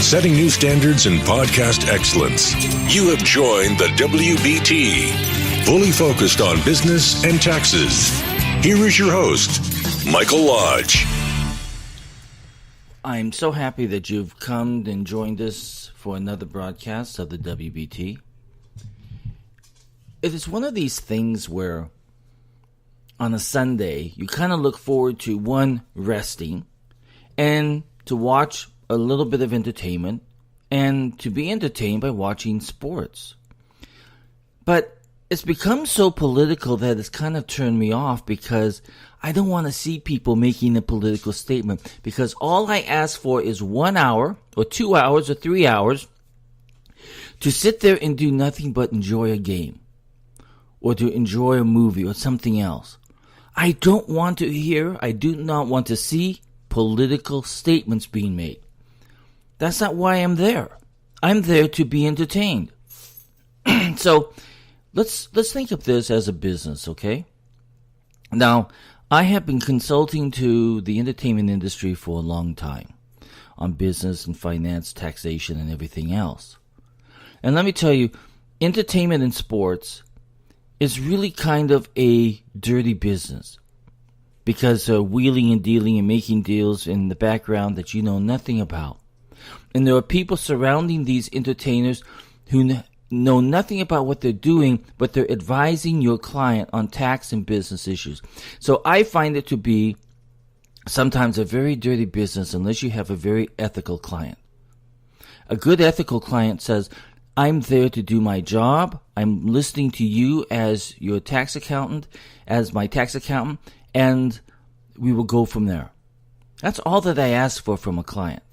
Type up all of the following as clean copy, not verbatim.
setting new standards in podcast excellence. You have joined the WBT, fully focused on business and taxes. Here is your host, Michael Lodge. I'm so happy that you've come and joined us for another broadcast of the WBT. It is one of these things where on a Sunday, you kind of look forward to, one, resting, and to watch a little bit of entertainment, and to be entertained by watching sports. But it's become so political that it's kind of turned me off, because I don't want to see people making a political statement, because all I ask for is 1 hour or 2 hours or 3 hours to sit there and do nothing but enjoy a game or to enjoy a movie or something else. I do not want to see political statements being made. That's not why I'm there. I'm there to be entertained. So let's think of this as a business, okay? Now, I have been consulting to the entertainment industry for a long time on business and finance, taxation, and everything else. And let me tell you, entertainment and sports is really kind of a dirty business, because wheeling and dealing and making deals in the background that you know nothing about. And there are people surrounding these entertainers who know nothing about what they're doing, but they're advising your client on tax and business issues. So I find it to be sometimes a very dirty business unless you have a very ethical client. A good ethical client says, I'm there to do my job. I'm listening to you as your tax accountant, as my tax accountant, and we will go from there. That's all that I ask for from a client.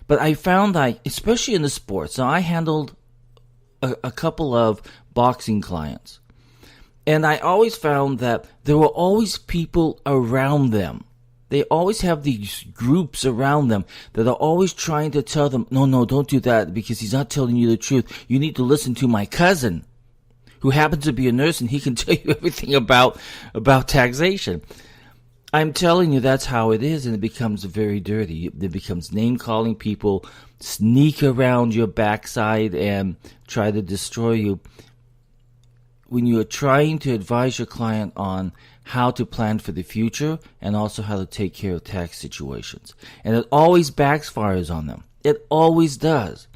But I found especially in the sports, now I handled a couple of boxing clients, and I always found that there were always people around them. They always have these groups around them that are always trying to tell them, no, don't do that because he's not telling you the truth. You need to listen to my cousin, who happens to be a nurse, and he can tell you everything about taxation. I'm telling you, that's how it is, and it becomes very dirty. It becomes name-calling. People sneak around your backside and try to destroy you. When you are trying to advise your client on how to plan for the future and also how to take care of tax situations. And it always backfires on them. It always does.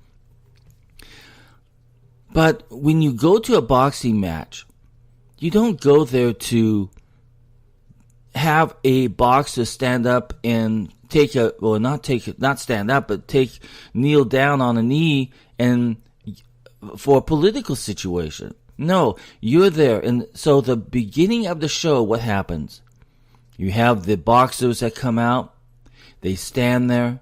But when you go to a boxing match, you don't go there to have a boxer stand up and kneel down on a knee and for a political situation. No, you're there. And so the beginning of the show, what happens? You have the boxers that come out, they stand there,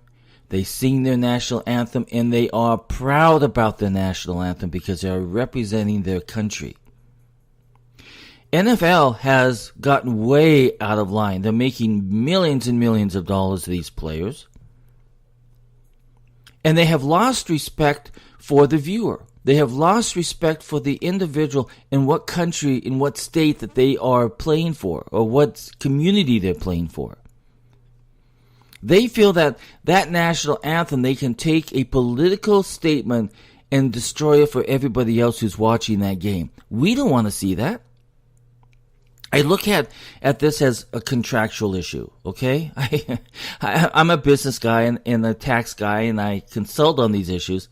they sing their national anthem, and they are proud about their national anthem because they are representing their country. NFL has gotten way out of line. They're making millions and millions of dollars, these players. And they have lost respect for the viewer. They have lost respect for the individual in what country, in what state that they are playing for, or what community they're playing for. They feel that national anthem, they can take a political statement and destroy it for everybody else who's watching that game. We don't want to see that. I look at this as a contractual issue, okay? I'm a business guy and a tax guy, and I consult on these issues.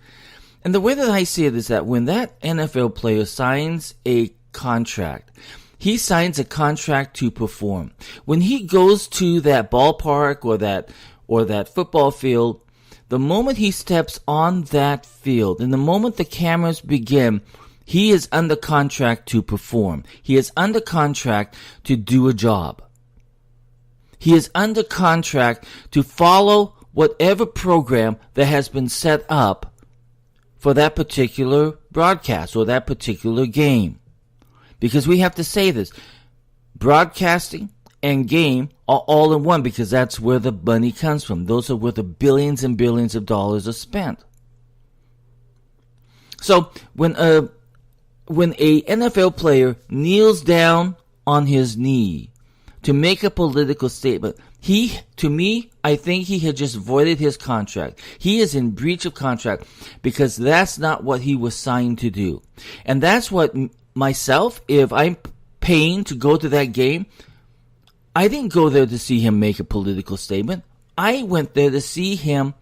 And the way that I see it is that when that NFL player signs a contract, he signs a contract to perform. When he goes to that ballpark or that football field, the moment he steps on that field, and the moment the cameras begin, he is under contract to perform. He is under contract to do a job. He is under contract to follow whatever program that has been set up for that particular broadcast or that particular game. Because we have to say this, broadcasting and game are all in one, because that's where the money comes from. Those are where the billions and billions of dollars are spent. So when a NFL player kneels down on his knee to make a political statement. To me, I think he had just voided his contract. He is in breach of contract because that's not what he was signed to do. And that's what myself, if I'm paying to go to that game, I didn't go there to see him make a political statement. I went there to see him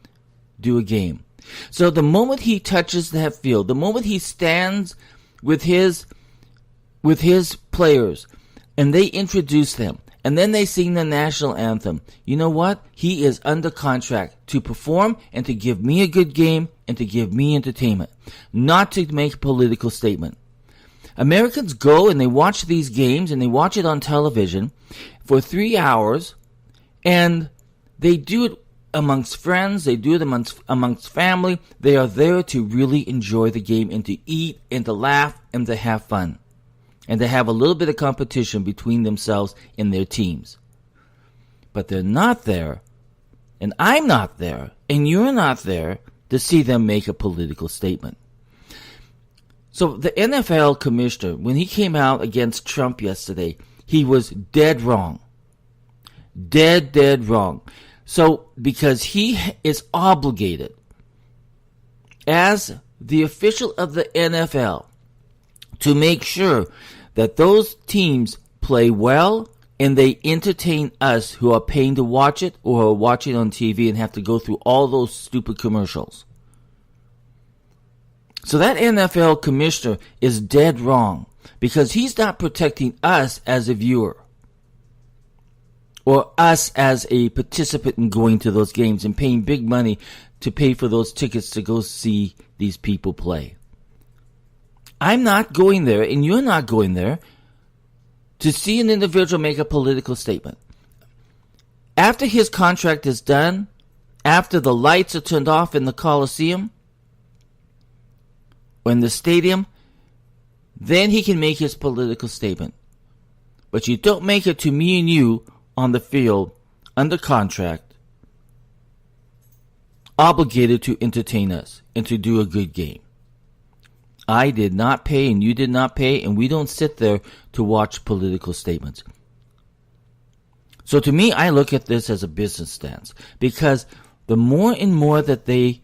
do a game. So the moment he touches that field, the moment he stands with his players and they introduce them, and then they sing the national anthem, you know what? He is under contract to perform and to give me a good game and to give me entertainment, not to make a political statement. Americans go and they watch these games and they watch it on television for 3 hours, and they do it amongst friends, they do it amongst family. They are there to really enjoy the game and to eat and to laugh and to have fun and to have a little bit of competition between themselves and their teams. But they're not there, and I'm not there, and you're not there to see them make a political statement. So the NFL commissioner, when he came out against Trump yesterday, he was dead wrong. Dead wrong. So, because he is obligated, as the official of the NFL, to make sure that those teams play well and they entertain us who are paying to watch it or are watching on TV and have to go through all those stupid commercials. So that NFL commissioner is dead wrong because he's not protecting us as a viewer or us as a participant in going to those games and paying big money to pay for those tickets to go see these people play. I'm not going there, and you're not going there, to see an individual make a political statement. After his contract is done, after the lights are turned off in the Coliseum, or in the stadium, then he can make his political statement. But you don't make it to me and you on the field, under contract, obligated to entertain us and to do a good game. I did not pay and you did not pay, and we don't sit there to watch political statements. So to me, I look at this as a business stance, because the more and more that they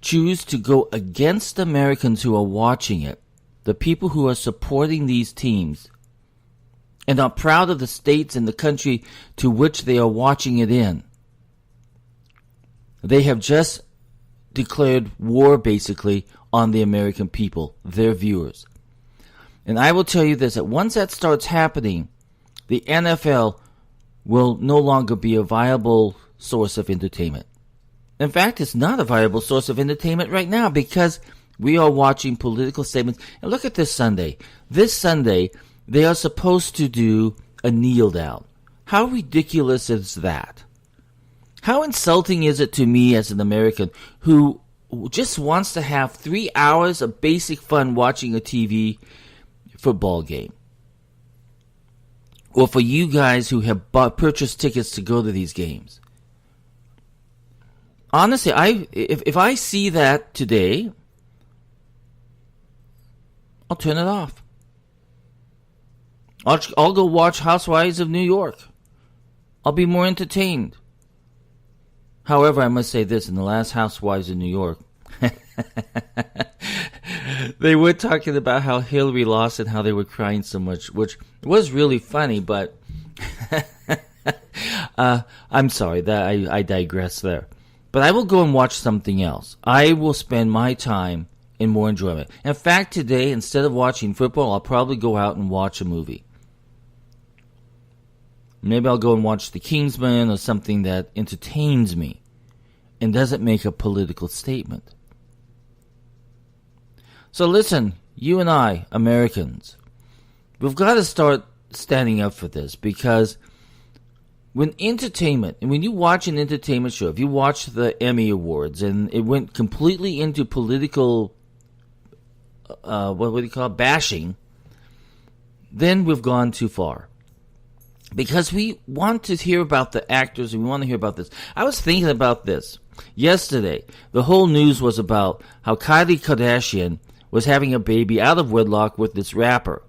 choose to go against Americans who are watching it, the people who are supporting these teams and are proud of the states and the country to which they are watching it in, they have just declared war, basically, on the American people, their viewers. And I will tell you this, that once that starts happening, the NFL will no longer be a viable source of entertainment. In fact, it's not a viable source of entertainment right now because we are watching political statements. And look at this Sunday. This Sunday, they are supposed to do a kneel down. How ridiculous is that? How insulting is it to me as an American who just wants to have 3 hours of basic fun watching a TV football game? Or for you guys who have purchased tickets to go to these games. Honestly, if I see that today, I'll turn it off. I'll go watch Housewives of New York. I'll be more entertained. However, I must say this, in the last Housewives of New York, they were talking about how Hillary lost and how they were crying so much, which was really funny, but I'm sorry, that I digress there. But I will go and watch something else. I will spend my time in more enjoyment. In fact, today, instead of watching football, I'll probably go out and watch a movie. Maybe I'll go and watch The Kingsman or something that entertains me and doesn't make a political statement. So listen, you and I, Americans, we've got to start standing up for this, because when entertainment, and when you watch an entertainment show, if you watch the Emmy Awards and it went completely into political, what do you call it, bashing, then we've gone too far. Because we want to hear about the actors and we want to hear about this. I was thinking about this. Yesterday, the whole news was about how Kylie Kardashian was having a baby out of wedlock with this rapper.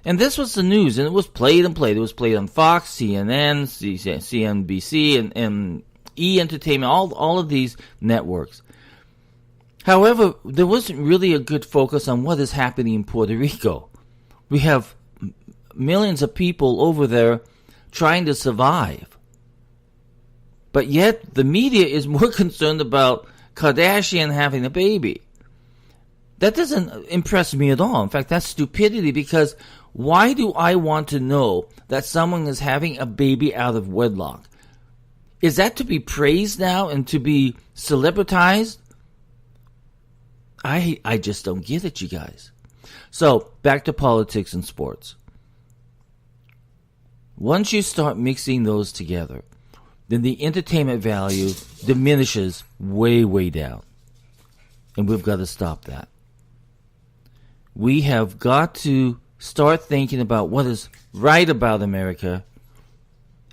And this was the news, and it was played and played. It was played on Fox, CNN, CNBC, and E! Entertainment, all of these networks. However, there wasn't really a good focus on what is happening in Puerto Rico. We have millions of people over there trying to survive. But yet, the media is more concerned about Kardashian having a baby. That doesn't impress me at all. In fact, that's stupidity, because why do I want to know that someone is having a baby out of wedlock? Is that to be praised now and to be celebritized? I just don't get it, you guys. So, back to politics and sports. Once you start mixing those together, then the entertainment value diminishes way, way down. And we've got to stop that. We have got to start thinking about what is right about America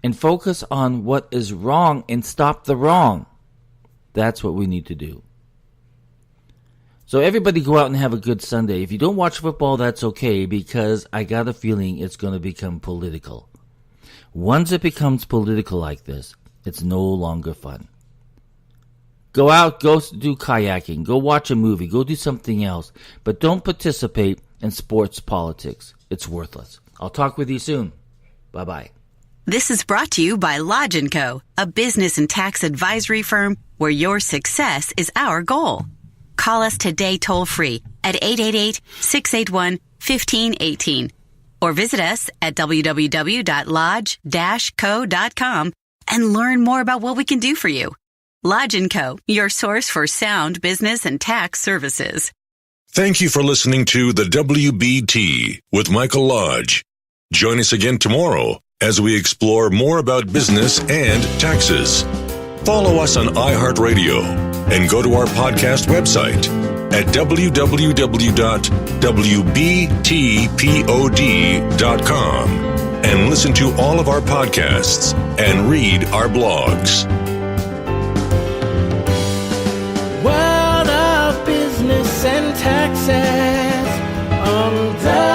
and focus on what is wrong and stop the wrong. That's what we need to do. So everybody go out and have a good Sunday. If you don't watch football, that's okay, because I got a feeling it's going to become political. Once it becomes political like this, it's no longer fun. Go out, go do kayaking, go watch a movie, go do something else, but don't participate in sports politics. It's worthless. I'll talk with you soon. Bye-bye. This is brought to you by Lodge & Co., a business and tax advisory firm where your success is our goal. Call us today toll-free at 888-681-1518 or visit us at www.lodge-co.com and learn more about what we can do for you. Lodge & Co., your source for sound business and tax services. Thank you for listening to the WBT with Michael Lodge. Join us again tomorrow as we explore more about business and taxes. Follow us on iHeartRadio and go to our podcast website at www.wbtpod.com and listen to all of our podcasts and read our blogs. World of business and taxes on the